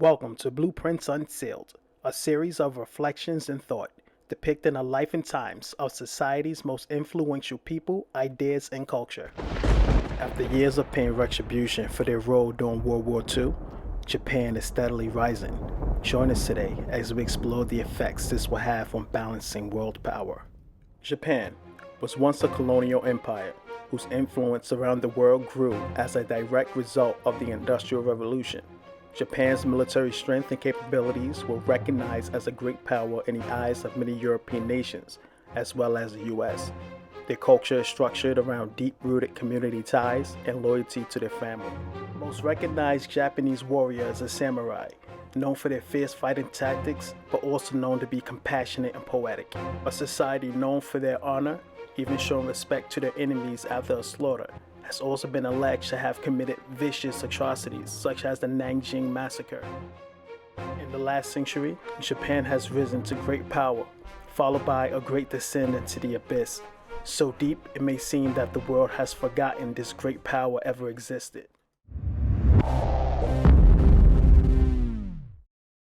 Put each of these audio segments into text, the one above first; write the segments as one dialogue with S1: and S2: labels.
S1: Welcome to Blueprints Unsealed, a series of reflections and thought depicting the life and times of society's most influential people, ideas, and culture. After years of paying retribution for their role during World War II, Japan is steadily rising. Join us today as we explore the effects this will have on balancing world power. Japan was once a colonial empire whose influence around the world grew as a direct result of the Industrial Revolution. Japan's military strength and capabilities were recognized as a great power in the eyes of many European nations, as well as the US. Their culture is structured around deep-rooted community ties and loyalty to their family. The most recognized Japanese warrior is a samurai, known for their fierce fighting tactics, but also known to be compassionate and poetic. A society known for their honor, even showing respect to their enemies after a slaughter, has also been alleged to have committed vicious atrocities such as the Nanjing Massacre. In the last century, Japan has risen to great power, followed by a great descent into the abyss, so deep it may seem that the world has forgotten this great power ever existed.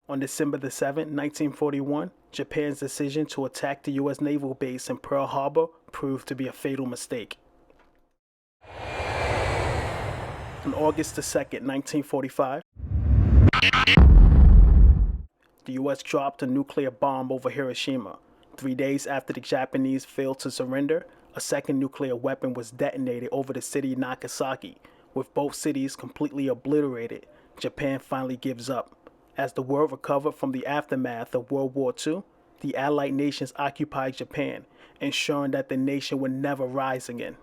S1: On December 7, 1941, Japan's decision to attack the U.S. naval base in Pearl Harbor proved to be a fatal mistake. On August 2, 1945, the U.S. dropped a nuclear bomb over Hiroshima. 3 days after the Japanese failed to surrender, a second nuclear weapon was detonated over the city of Nagasaki. With both cities completely obliterated, Japan finally gives up. As the world recovered from the aftermath of World War II, the Allied nations occupied Japan, ensuring that the nation would never rise again.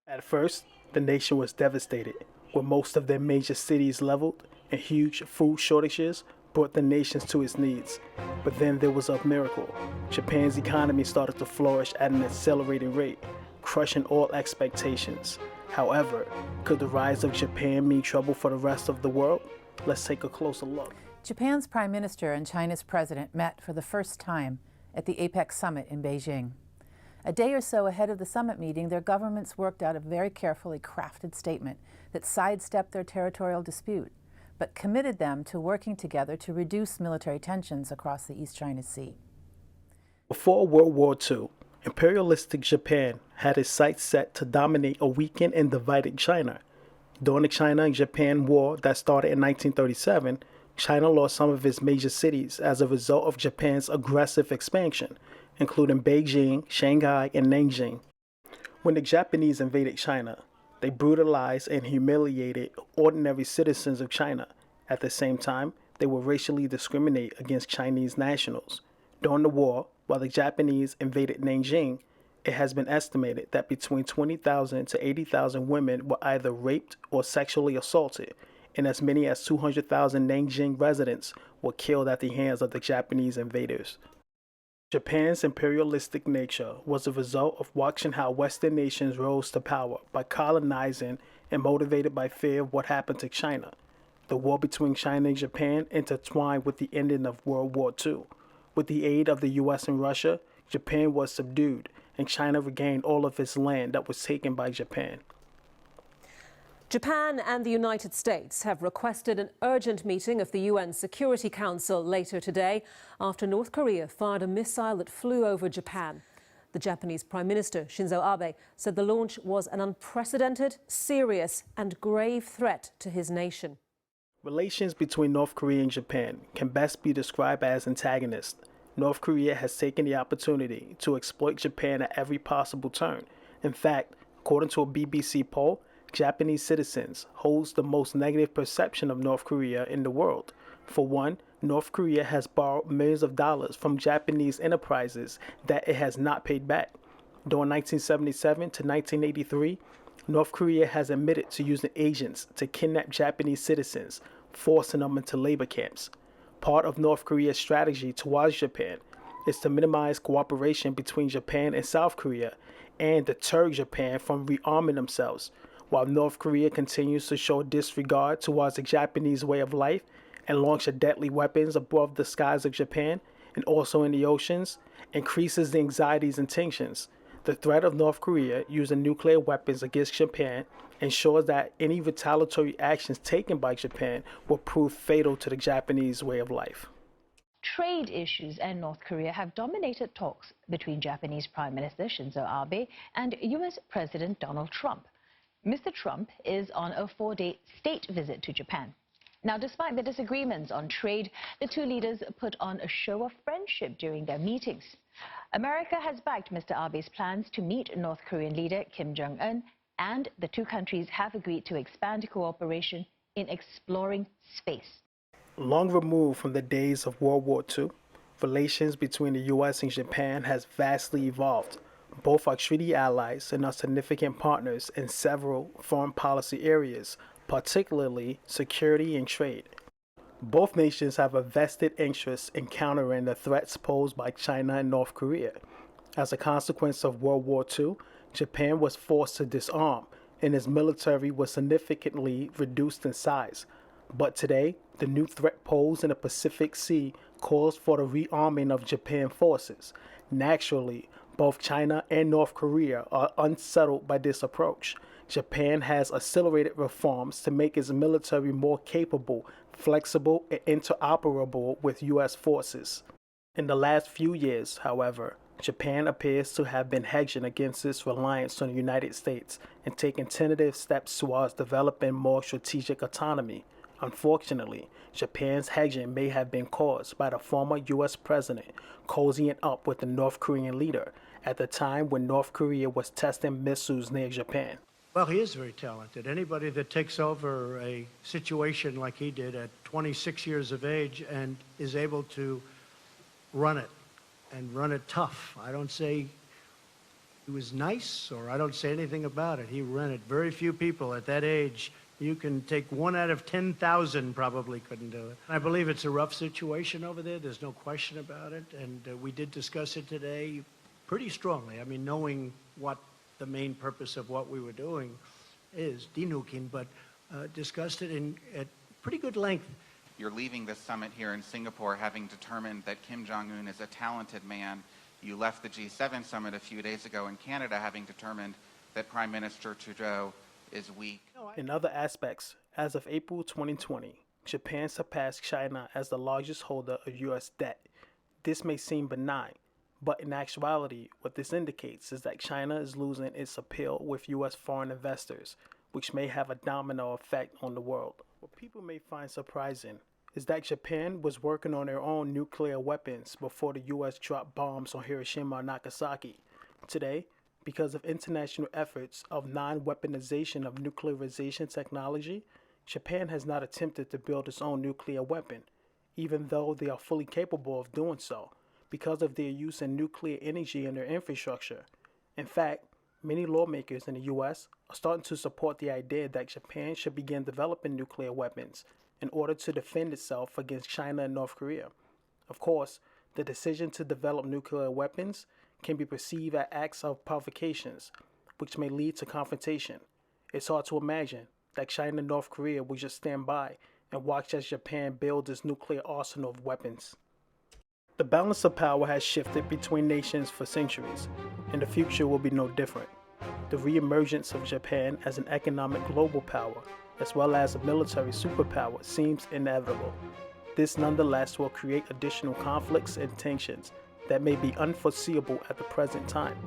S1: At first, the nation was devastated, with most of their major cities leveled, and huge food shortages brought the nations to its knees. But then there was a miracle. Japan's economy started to flourish at an accelerated rate, crushing all expectations. However, could the rise of Japan mean trouble for the rest of the world? Let's take a closer look.
S2: Japan's Prime Minister and China's President met for the first time at the APEC summit in Beijing. A day or so ahead of the summit meeting, their governments worked out a very carefully crafted statement that sidestepped their territorial dispute, but committed them to working together to reduce military tensions across the East China Sea.
S1: Before World War II, imperialistic Japan had its sights set to dominate a weakened and divided China. During the China and Japan War that started in 1937, China lost some of its major cities as a result of Japan's aggressive expansion, including Beijing, Shanghai, and Nanjing. When the Japanese invaded China, they brutalized and humiliated ordinary citizens of China. At the same time, they would racially discriminate against Chinese nationals. During the war, while the Japanese invaded Nanjing, it has been estimated that between 20,000 to 80,000 women were either raped or sexually assaulted, and as many as 200,000 Nanjing residents were killed at the hands of the Japanese invaders. Japan's imperialistic nature was the result of watching how Western nations rose to power by colonizing and motivated by fear of what happened to China. The war between China and Japan intertwined with the ending of World War II. With the aid of the US and Russia, Japan was subdued, and China regained all of its land that was taken by Japan.
S3: Japan and the United States have requested an urgent meeting of the UN Security Council later today after North Korea fired a missile that flew over Japan. The Japanese Prime Minister Shinzo Abe said the launch was an unprecedented, serious and grave threat to his nation.
S1: Relations between North Korea and Japan can best be described as antagonist. North Korea has taken the opportunity to exploit Japan at every possible turn. In fact, according to a BBC poll, Japanese citizens holds the most negative perception of North Korea in the world. For one, North Korea has borrowed millions of dollars from Japanese enterprises that it has not paid back. During 1977 to 1983, North Korea has admitted to using agents to kidnap Japanese citizens, forcing them into labor camps. Part of North Korea's strategy towards Japan is to minimize cooperation between Japan and South Korea and deter Japan from rearming themselves. While North Korea continues to show disregard towards the Japanese way of life and launch deadly weapons above the skies of Japan and also in the oceans, increases the anxieties and tensions. The threat of North Korea using nuclear weapons against Japan ensures that any retaliatory actions taken by Japan will prove fatal to the Japanese way of life.
S4: Trade issues and North Korea have dominated talks between Japanese Prime Minister Shinzo Abe and US President Donald Trump. Mr. Trump is on a 4-day state visit to Japan. Now, despite the disagreements on trade, the two leaders put on a show of friendship during their meetings. America has backed Mr. Abe's plans to meet North Korean leader Kim Jong-un, and the two countries have agreed to expand cooperation in exploring space.
S1: Long removed from the days of World War II, relations between the U.S. and Japan has vastly evolved. Both are treaty allies and are significant partners in several foreign policy areas, particularly security and trade. Both nations have a vested interest in countering the threats posed by China and North Korea. As a consequence of World War II, Japan was forced to disarm, and its military was significantly reduced in size. But today, the new threat posed in the Pacific Sea calls for the rearming of Japan forces. Naturally, both China and North Korea are unsettled by this approach. Japan has accelerated reforms to make its military more capable, flexible, and interoperable with U.S. forces. In the last few years, however, Japan appears to have been hedging against its reliance on the United States and taking tentative steps towards developing more strategic autonomy. Unfortunately, Japan's hedging may have been caused by the former U.S. president cozying up with the North Korean leader at the time when North Korea was testing missiles near Japan.
S5: Well, he is very talented. Anybody that takes over a situation like he did at 26 years of age and is able to run it and run it tough. I don't say he was nice or I don't say anything about it. He ran it. Very few people at that age, you can take 1 out of 10,000 probably couldn't do it. I believe it's a rough situation over there. There's no question about it. And we did discuss it today pretty strongly. I mean, knowing what the main purpose of what we were doing is, denuking, but discussed it at pretty good length.
S6: You're leaving this summit here in Singapore having determined that Kim Jong-un is a talented man. You left the G7 summit a few days ago in Canada having determined that Prime Minister Trudeau is weak.
S1: In other aspects, as of April 2020, Japan surpassed China as the largest holder of U.S. debt. This may seem benign, but in actuality, what this indicates is that China is losing its appeal with U.S. foreign investors, which may have a domino effect on the world. What people may find surprising is that Japan was working on their own nuclear weapons before the U.S. dropped bombs on Hiroshima and Nagasaki. Today, because of international efforts of non-weaponization of nuclearization technology, Japan has not attempted to build its own nuclear weapon, even though they are fully capable of doing so, because of their use in nuclear energy in their infrastructure. In fact, many lawmakers in the U.S. are starting to support the idea that Japan should begin developing nuclear weapons in order to defend itself against China and North Korea. Of course, the decision to develop nuclear weapons can be perceived as acts of provocations, which may lead to confrontation. It's hard to imagine that China and North Korea will just stand by and watch as Japan builds its nuclear arsenal of weapons. The balance of power has shifted between nations for centuries, and the future will be no different. The reemergence of Japan as an economic global power, as well as a military superpower, seems inevitable. This nonetheless will create additional conflicts and tensions that may be unforeseeable at the present time,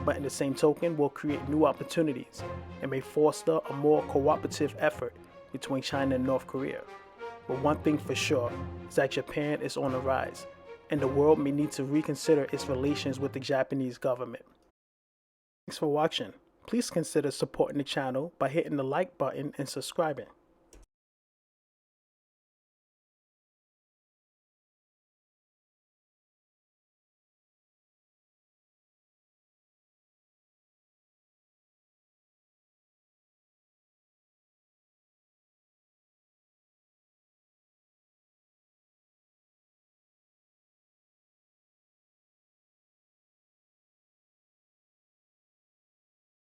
S1: but in the same token will create new opportunities and may foster a more cooperative effort between China and North Korea. But one thing for sure is that Japan is on the rise, and the world may need to reconsider its relations with the Japanese government. Thanks for watching. Please consider supporting the channel by hitting the like button and subscribing.